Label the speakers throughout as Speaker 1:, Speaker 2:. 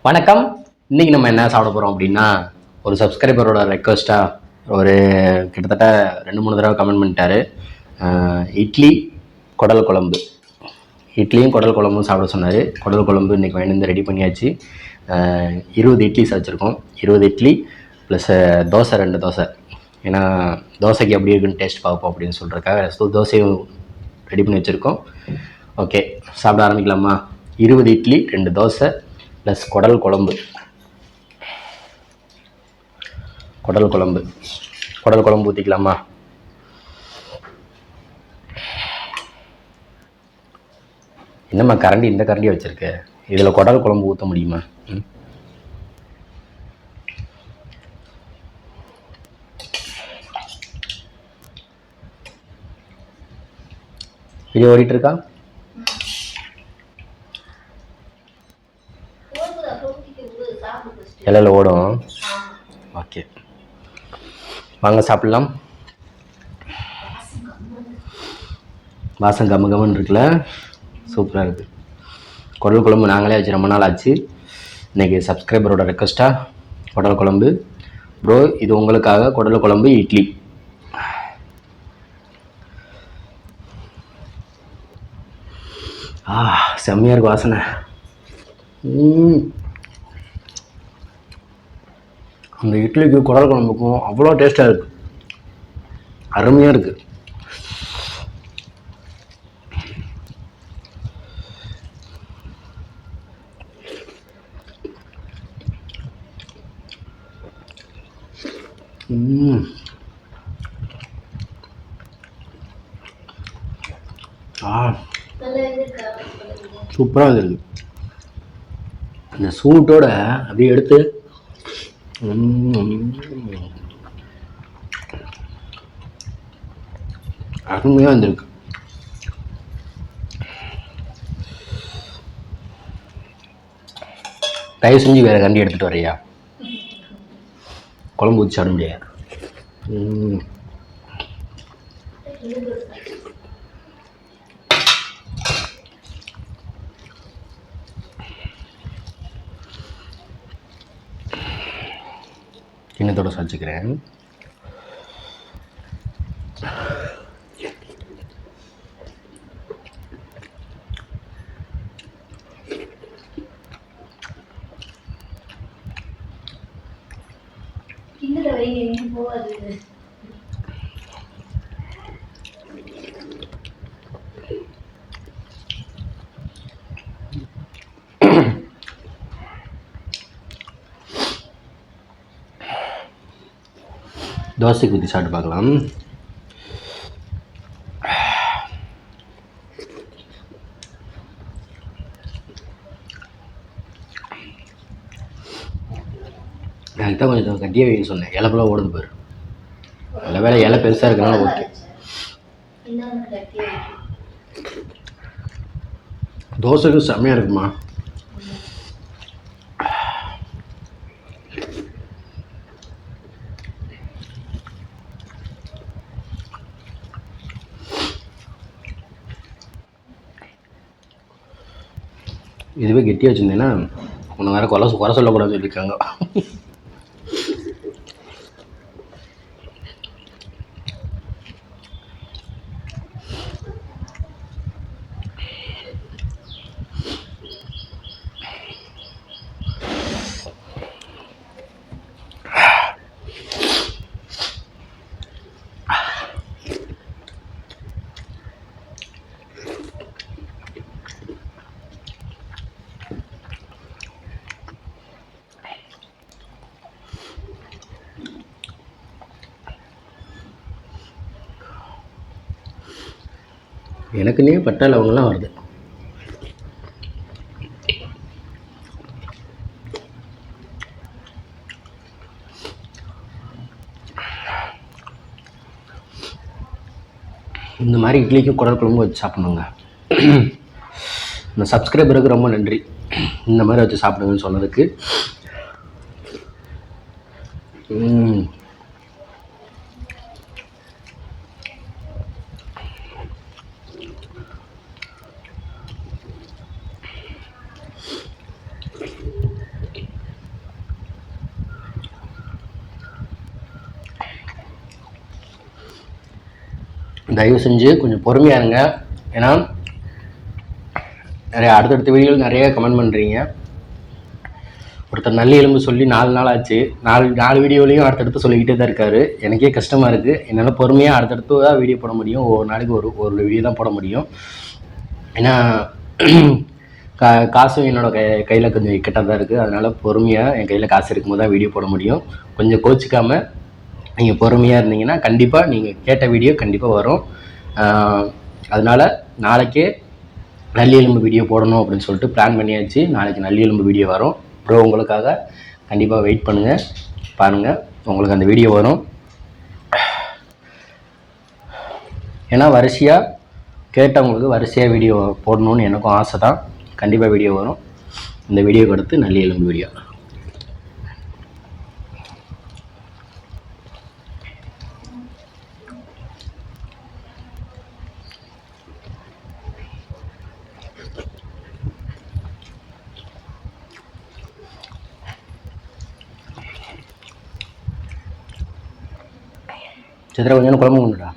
Speaker 1: வணக்கம். இன்னைக்கு நம்ம என்ன சாப்பிட போகிறோம் அப்படின்னா, ஒரு சப்ஸ்கிரைபரோட ரெக்வஸ்ட்டாக ஒரு கிட்டத்தட்ட 2-3 தடவை கமெண்ட் பண்ணிட்டாரு. இட்லி குடல் குழம்பு, இட்லியும் குடல் குழம்பும் சாப்பிட சொன்னார். குடல் குழம்பு இன்றைக்கி வாங்கி வந்து ரெடி பண்ணியாச்சு. 20 இட்லி சாப்பிட்ருக்கோம். 20 இட்லி ப்ளஸ் தோசை 2 தோசை. ஏன்னா தோசைக்கு எப்படி இருக்குன்னு டேஸ்ட் பார்ப்போம் அப்படின்னு சொல்கிறதுக்காக தோசையும் ரெடி பண்ணி வச்சுருக்கோம். ஓகே, சாப்பிட ஆரம்பிக்கலாமா? 20 இட்லி 2 தோசை ப்ளஸ் குடல் குழம்பு. குடல் குழம்பு ஊற்றிக்கலாமா? என்னம்மா கரண்டி இந்த கரண்டியை வச்சுருக்க? இதில் குடல் குழம்பு ஊற்ற முடியுமா? வீடியோ ஓடிட்டு இருக்கா? இலையில ஓடும். ஓகே, வாங்க சாப்பிட்லாம். வாசம் கம்மன்னு இருக்குல்ல, சூப்பராக இருக்குது. குடல் குழம்பு நாங்களே வச்சு ரொம்ப நாள் ஆச்சு. இன்றைக்கி சப்ஸ்கிரைபரோட ரெக்வஸ்ட்டாக குடல் குழம்பு. ப்ரோ, இது உங்களுக்காக குடல் குழம்பு இட்லி. செம்மையாக இருக்கு வாசனை. அந்த இட்லிக்கு குடல் குழம்புக்கும் அவ்வளோ டேஸ்ட்டாக இருக்குது, அருமையாக இருக்குது. சூப்பராக இருக்குது. இந்த சூட்டோட அப்படியே எடுத்து அருமையாக இருந்திருக்கு. தயவு செஞ்சு வேறு கண்டி எடுத்துகிட்டு வரையா, குழம்பு ஊற்றி சாப்பிட முடியாது. கிண்ணத்தோட சாச்சிக்கிறேன். தோசைக்கு ஊற்றி சாப்பிட்டு பார்க்கலாம். எனக்கு தான் கொஞ்சம் கட்டியே வைக்க சொன்னேன். இலை போல ஓடுது பாரு. நல்ல வேலை இலை பெருசாக இருக்கனால ஓகே. தோசைக்கு செம்மையாக இருக்குமா? இதுவே கெட்டியாக வச்சுருந்தேன்னா உன்னை வேறு குறை சொல்லக்கூடாதுன்னு சொல்லியிருக்காங்க. எனக்குன்னே பட்டை லவங்கெல்லாம் வருது. இந்த மாதிரி இட்லிக்கும் குடல் குழம்பு வச்சு சாப்பிட்ணுங்க. இந்த சப்ஸ்கிரைபருக்கு ரொம்ப நன்றி, இந்த மாதிரி வச்சு சாப்பிடுங்கன்னு சொன்னதுக்கு. தயவு செஞ்சு கொஞ்சம் பொறுமையாக இருங்க. ஏன்னா நிறைய அடுத்தடுத்த வீடியோவில் நிறைய கமெண்ட் பண்ணுறீங்க. ஒருத்தர் நல்ல எலும்பு சொல்லி 4 நாள் ஆச்சு. 4 வீடியோலையும் அடுத்தடுத்து சொல்லிக்கிட்டே தான் இருக்காரு. எனக்கே கஷ்டமாக இருக்குது. என்னால் பொறுமையாக அடுத்தடுத்து தான் வீடியோ போட முடியும். ஒவ்வொரு நாளைக்கு ஒரு வீடியோ தான் போட முடியும். ஏன்னா காசும் கையில் கொஞ்சம் இக்கட்டாக தான் இருக்குது. அதனால் பொறுமையாக என் கையில் காசு இருக்கும்போது தான் வீடியோ போட முடியும். கொஞ்சம் கோச்சிக்காமல் நீங்கள் பொறுமையாக இருந்தீங்கன்னா கண்டிப்பாக நீங்கள் கேட்ட வீடியோ கண்டிப்பாக வரும். அதனால் நாளைக்கே நல்லி எலும்பு வீடியோ போடணும் அப்படின்னு சொல்லிட்டு பிளான் பண்ணியாச்சு. நாளைக்கு நல்லி எலும்பு வீடியோ வரும். ப்ரோ உங்களுக்காக கண்டிப்பாக வெயிட் பண்ணுங்கள், பாருங்கள், உங்களுக்கு அந்த வீடியோ வரும். ஏன்னா வரிசையாக கேட்டவங்களுக்கு வரிசையாக வீடியோ போடணுன்னு எனக்கும் ஆசை தான். கண்டிப்பாக வீடியோ வரும். இந்த வீடியோக்கு அடுத்து நல்லி எலும்பு வீடியோ. சித்திரை கொஞ்சம் குழம்பு கொண்டுடா.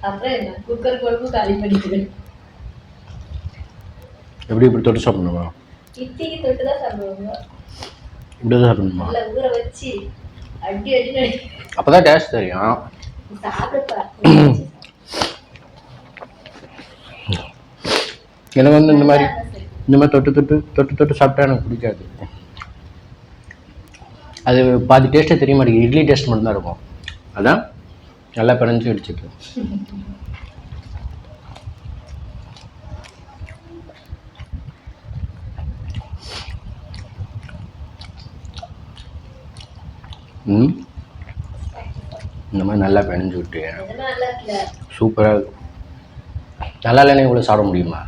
Speaker 2: அப்புறம் என்ன குக்கர் குழம்பு காலி பண்ணிக்கிறேன்.
Speaker 1: எப்படி இப்படி தொட்டு சாப்பிடணுமா?
Speaker 2: இட்லிக்கு தொட்டு தான் சாப்பிடுவாங்க.
Speaker 1: இப்படி தான் சாப்பிடணுமா?
Speaker 2: நல்லா ஊற வச்சு அடி அடி
Speaker 1: அப்பதான் டேஸ்ட் தெரியும்.
Speaker 2: சாப்பிடுப்பா.
Speaker 1: எனக்கு வந்து இந்த மாதிரி தொட்டு சாப்பிட்டா எனக்கு பிடிக்காது. அது பாதி டேஸ்ட்டே தெரிய மாட்டேங்குது. இட்லி டேஸ்ட் மட்டும்தான் இருக்கும். அதான் நல்லா பிணைஞ்சு அடிச்சுட்டு இந்த மாதிரி நல்லா பிணைஞ்சு விட்டு சூப்பராக இருக்கும். நல்லா இல்லைன்னா இவ்வளோ சாப்பிட முடியுமா?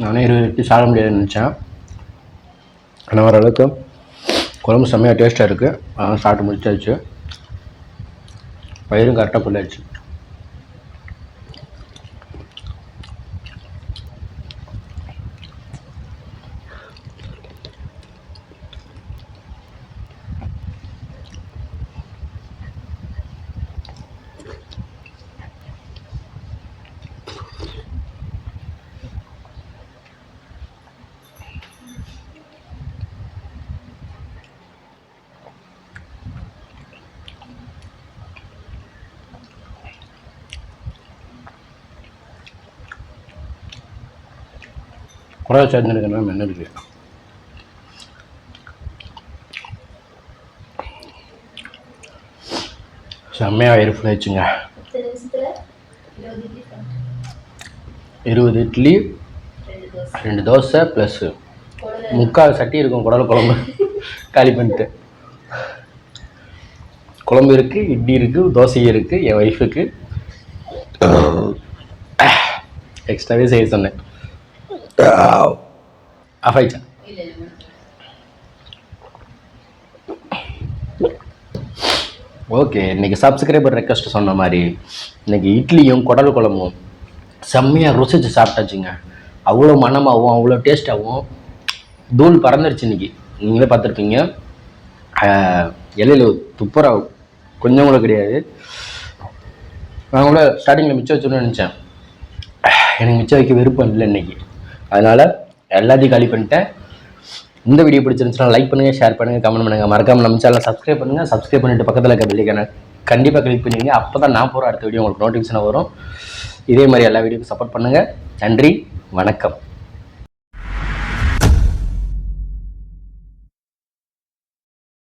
Speaker 1: நானே 20 சாப்பிட முடியாதுன்னு நினச்சேன். ஆனால் ஓரளவுக்கு குழம்பு செம்மையாக டேஸ்ட்டாக இருக்குது. அதனால் சாப்பிட்டு முடிச்சாச்சு. வயிறும் கரெக்டாக ஃபுல்லாகிடுச்சு. குடல் சேர்ந்துருக்கணும் என்ன இருக்கு. செம்மையாக வயிறு ஃபுல் ஆயிடுச்சுங்க. 20 இட்லி 2 தோசை ப்ளஸ் 3/4 சட்டி இருக்கும் குடல் குழம்பு காலி பண்ணிட்டு. குழம்பு இருக்குது, இட்லி இருக்குது, தோசை இருக்குது. என் ஒய்ஃபுக்கு எக்ஸ்ட்ராவே செய்ய சொன்னேன். ஆஃபாயிச்சா? ஓகே, இன்றைக்கி சப்ஸ்கிரைபர் ரெக்வஸ்ட் சொன்ன மாதிரி இன்றைக்கி இட்லியும் குடல் குழம்பும் செம்மையாக ருசிச்சு சாப்பிட்டாச்சுங்க. அவ்வளோ மனமாகவும் அவ்வளோ டேஸ்ட்டாகவும் தூள் பறந்துருச்சு. இன்றைக்கி நீங்களே பார்த்துருப்பீங்க. இலையில துப்புரா கொஞ்சம் கூட கிடையாது. நான் கூட ஸ்டார்டிங்கில் மிச்சம் வச்சுன்னு நினச்சேன். எனக்கு மிச்சம் வைக்க விருப்பம் இல்லை இன்றைக்கி. அதனால் எல்லாத்தையும் காலி பண்ணிட்டேன். இந்த வீடியோ பிடிச்சிருந்துச்சுன்னா லைக் பண்ணுங்கள், ஷேர் பண்ணுங்கள், கமெண்ட் பண்ணுங்கள். மறக்காமல் நம்ம சேனலை சப்ஸ்கிரைப் பண்ணுங்கள். சப்ஸ்கிரைப் பண்ணிவிட்டு பக்கத்தில் இருக்க பெல்லைக்கான கண்டிப்பாக கிளிக் பண்ணிடுங்க. அப்போ தான் நான் போகிற அடுத்த வீடியோ உங்களுக்கு நோட்டிஃபிகேஷன் வரும். இதே மாதிரி எல்லா வீடியோக்கும் சப்போர்ட் பண்ணுங்கள். நன்றி, வணக்கம்.